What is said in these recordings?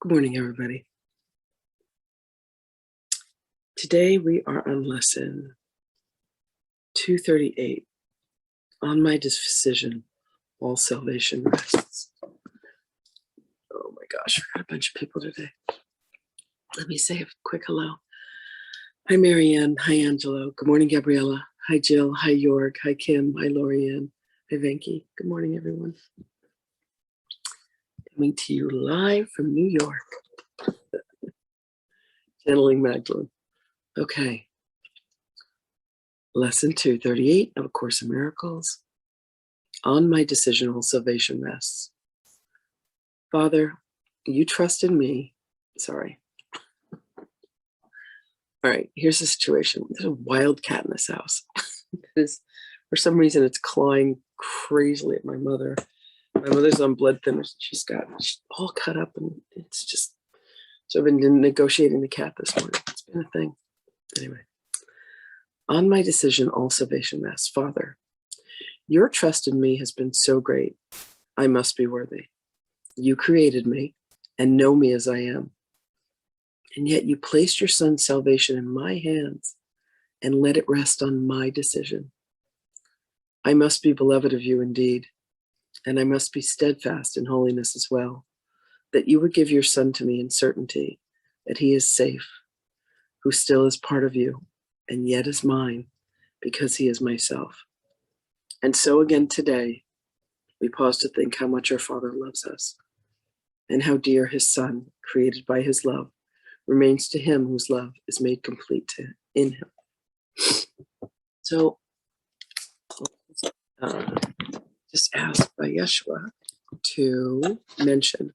Good morning, everybody. Today we are on lesson 238. On my decision, all salvation rests. Oh my gosh, we got a bunch of people today. Let me say a quick hello. Hi, Marianne. Hi, Angelo. Good morning, Gabriella. Hi, Jill. Hi, York. Hi, Kim. Hi, Lorianne. Hi, Venki. Good morning, everyone. Coming to you live from New York. Channeling Magdalene. Okay. Lesson 238 of A Course in Miracles. On my decision, all salvation rests. Father, you trust in me. Sorry. All right, here's the situation. There's a wild cat in this house. For some reason, it's clawing crazily at my mother. My mother's on blood thinners. She's all cut up, and it's just, so I've been negotiating the cat this morning. It's been a thing. Anyway, on my decision, all salvation rests. Father, your trust in me has been so great. I must be worthy. You created me and know me as I am. And yet you placed your son's salvation in my hands and let it rest on my decision. I must be beloved of you indeed, and I must be steadfast in holiness as well, that you would give your son to me in certainty that he is safe, who still is part of you and yet is mine because he is myself. And so again today, we pause to think how much our Father loves us and how dear his Son, created by his love, remains to him whose love is made complete in him. So, just asked by Yeshua to mention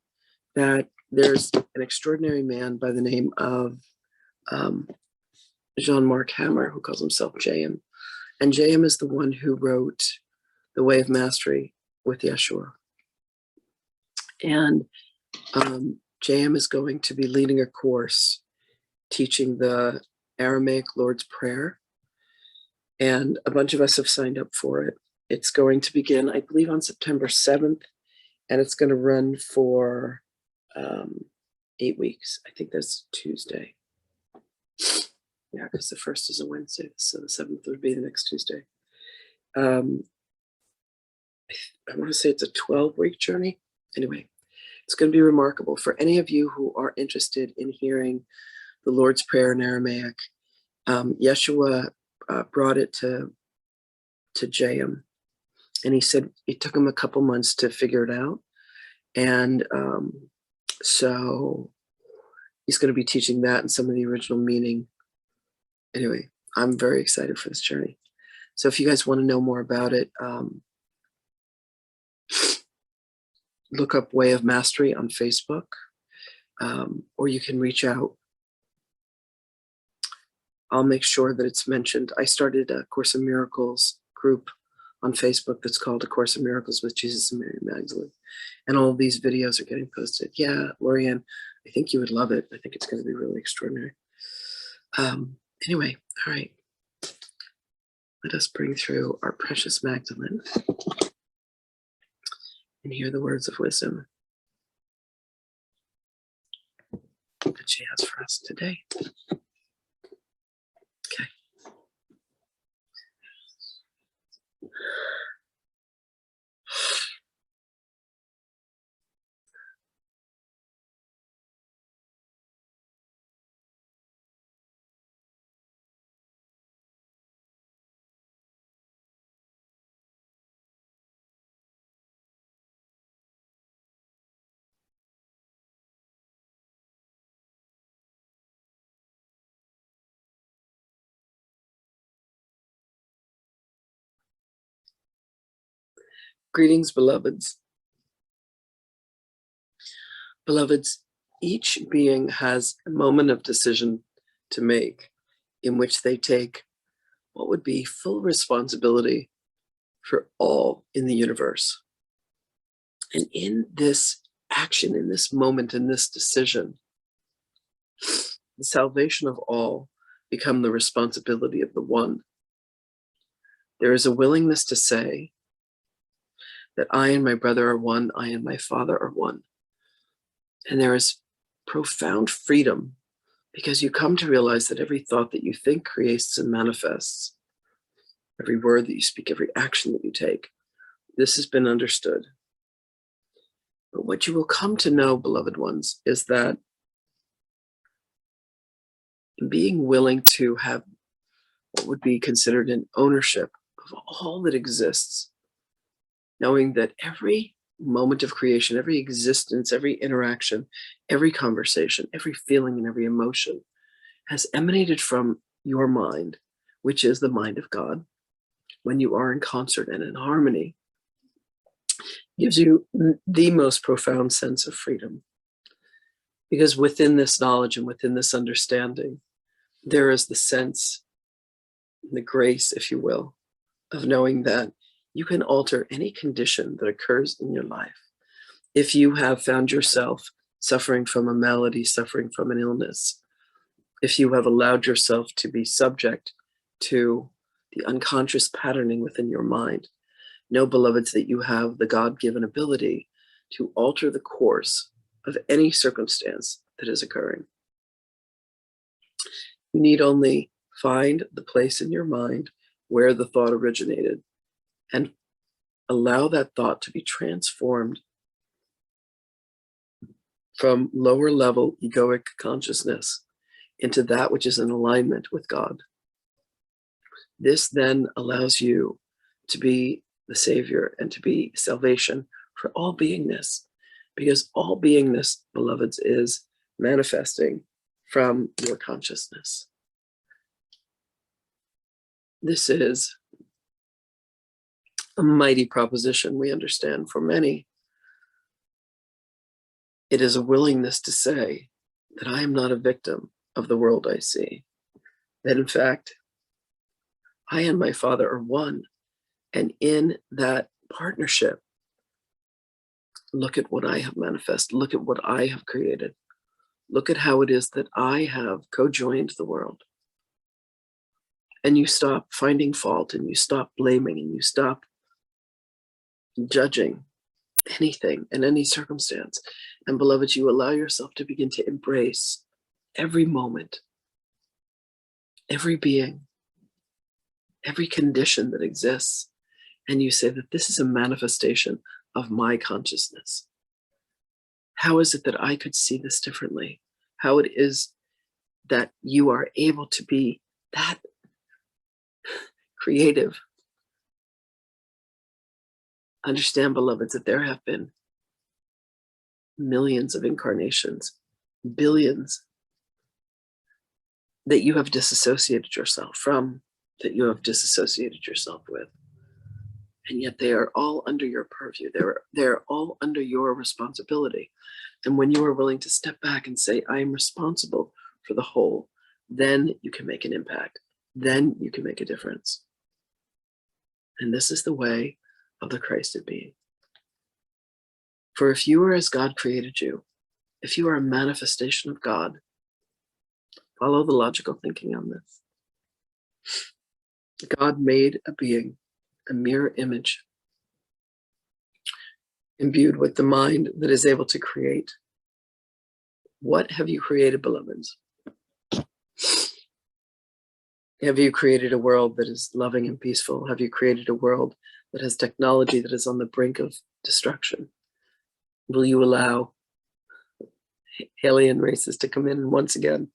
that there's an extraordinary man by the name of Jean-Marc Hammer, who calls himself JM. And JM is the one who wrote The Way of Mastery with Yeshua. And JM is going to be leading a course teaching the Aramaic Lord's Prayer. And a bunch of us have signed up for it. It's going to begin, I believe, on September 7th, and it's going to run for 8 weeks. I think that's Tuesday. Yeah, because the 1st is a Wednesday, so the 7th would be the next Tuesday. I want to say it's a 12-week journey. Anyway, it's going to be remarkable. For any of you who are interested in hearing the Lord's Prayer in Aramaic, Yeshua brought it to JM, and he said it took him a couple months to figure it out. And so he's going to be teaching that and some of the original meaning. Anyway, I'm very excited for this journey. So if you guys want to know more about it, look up Way of Mastery on Facebook, or you can reach out. I'll make sure that it's mentioned. I started a Course in Miracles group on Facebook that's called A Course in Miracles with Jesus and Mary Magdalene. And all of these videos are getting posted. Yeah, Lorianne, I think you would love it. I think it's going to be really extraordinary. Anyway, all right. Let us bring through our precious Magdalene and hear the words of wisdom that she has for us today. Okay. Greetings, beloveds. Beloveds, each being has a moment of decision to make in which they take what would be full responsibility for all in the universe. And in this action, in this moment, in this decision, the salvation of all become the responsibility of the one. There is a willingness to say that I and my brother are one, I and my father are one. And there is profound freedom, because you come to realize that every thought that you think creates and manifests, every word that you speak, every action that you take. This has been understood. But what you will come to know, beloved ones, is that being willing to have what would be considered an ownership of all that exists, knowing that every moment of creation, every existence, every interaction, every conversation, every feeling, and every emotion has emanated from your mind, which is the mind of God. When you are in concert and in harmony, gives you the most profound sense of freedom. Because within this knowledge and within this understanding, there is the sense, the grace, if you will, of knowing that you can alter any condition that occurs in your life. If you have found yourself suffering from a malady, suffering from an illness, if you have allowed yourself to be subject to the unconscious patterning within your mind, know, beloveds, that you have the God-given ability to alter the course of any circumstance that is occurring. You need only find the place in your mind where the thought originated and allow that thought to be transformed from lower level egoic consciousness into that which is in alignment with God. This then allows you to be the Savior and to be salvation for all beingness, because all beingness, beloveds, is manifesting from your consciousness. This is a mighty proposition, we understand. For many, it is a willingness to say that I am not a victim of the world I see, that in fact, I and my Father are one. And in that partnership, look at what I have manifested. Look at what I have created. Look at how it is that I have co-joined the world. And you stop finding fault, and you stop blaming, and you stop judging anything and any circumstance. And beloved, you allow yourself to begin to embrace every moment, every being, every condition that exists. And you say that this is a manifestation of my consciousness. How is it that I could see this differently? How it is that you are able to be that creative. Understand, beloveds, that there have been millions of incarnations, billions, that you have disassociated yourself from, that you have disassociated yourself with. And yet they are all under your purview. They're all under your responsibility. And when you are willing to step back and say, I am responsible for the whole, then you can make an impact. Then you can make a difference. And this is the way of the Christed being. For if you are as God created you, if you are a manifestation of God, follow the logical thinking on this. God made a being, a mirror image, imbued with the mind that is able to create. What have you created, beloveds? Have you created a world that is loving and peaceful? Have you created a world that has technology that is on the brink of destruction? Will you allow alien races to come in and once again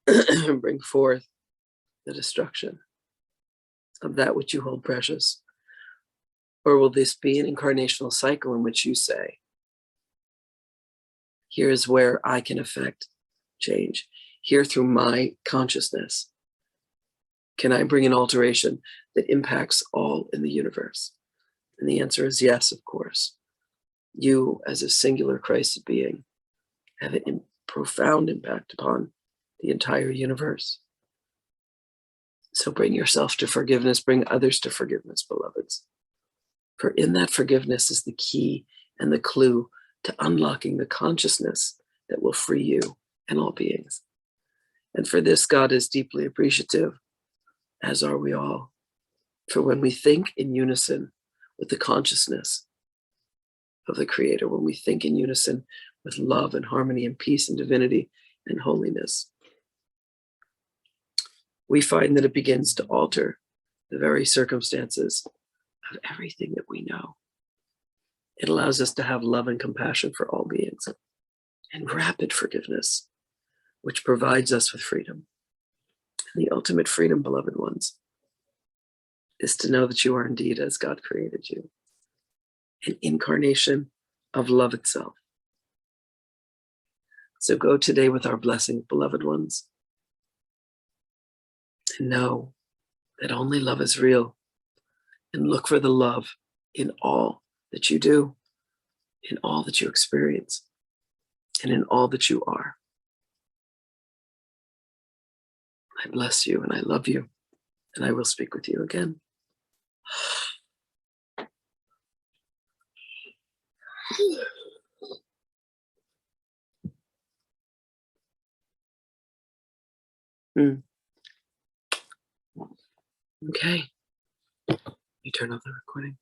bring forth the destruction of that which you hold precious? Or will this be an incarnational cycle in which you say, here is where I can affect change. Here, through my consciousness, can I bring an alteration that impacts all in the universe? And the answer is yes, of course. You, as a singular Christed being, have a profound impact upon the entire universe. So bring yourself to forgiveness, bring others to forgiveness, beloveds. For in that forgiveness is the key and the clue to unlocking the consciousness that will free you and all beings. And for this, God is deeply appreciative, as are we all. For when we think in unison with the consciousness of the Creator, when we think in unison with love and harmony and peace and divinity and holiness, we find that it begins to alter the very circumstances of everything that we know. It allows us to have love and compassion for all beings and rapid forgiveness, which provides us with freedom. And the ultimate freedom, beloved ones, is to know that you are indeed as God created you, an incarnation of love itself. So go today with our blessing, beloved ones, and know that only love is real, and look for the love in all that you do, in all that you experience, and in all that you are. I bless you and I love you, and I will speak with you again. Okay. You turn off the recording.